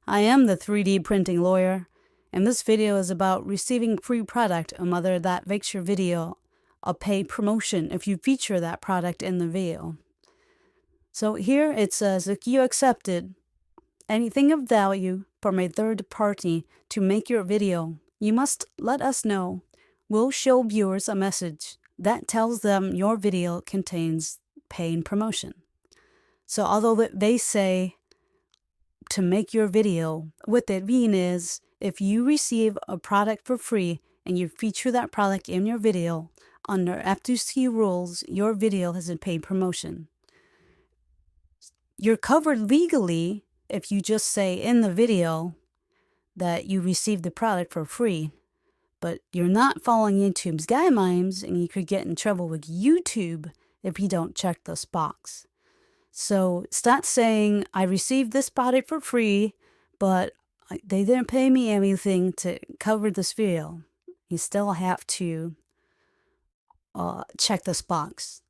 I am the 3D printing lawyer, and this video is about receiving free product or whether that makes your video a paid promotion if you feature that product in the video. So here it says if you accepted anything of value from a third party to make your video, you must let us know. We'll show viewers a message that tells them your video contains paid promotion. So although they say to make your video, what they mean is if you receive a product for free and you feature that product in your video, under FTC rules, your video has a paid promotion. You're covered legally if you just say in the video that you received the product for free, but you're not following YouTube's guidelines and you could get in trouble with YouTube if you don't check this box. So start saying, I received this product for free, but they didn't pay me anything to cover this video. You still have to check this box.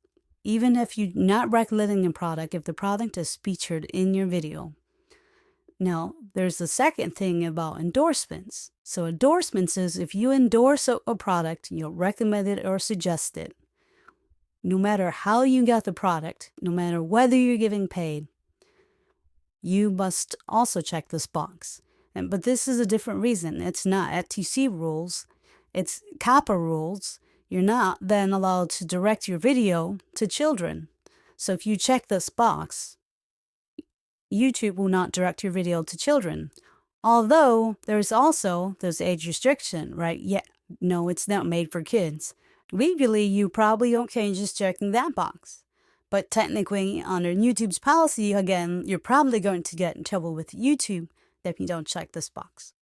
Even if you're not recommending the product, if the product is featured in your video. Now, there's the second thing about endorsements. So endorsements is if you endorse a product, you recommend it or suggest it. No matter how you got the product, no matter whether you're getting paid, you must also check this box. But this is a different reason. It's not FTC rules, it's COPPA rules. You're not then allowed to direct your video to children. So if you check this box, YouTube will not direct your video to children. Although there's age restriction, right? Yeah, no, it's not made for kids. Legally, you probably okay just checking that box. But technically, under YouTube's policy, again, you're probably going to get in trouble with YouTube if you don't check this box.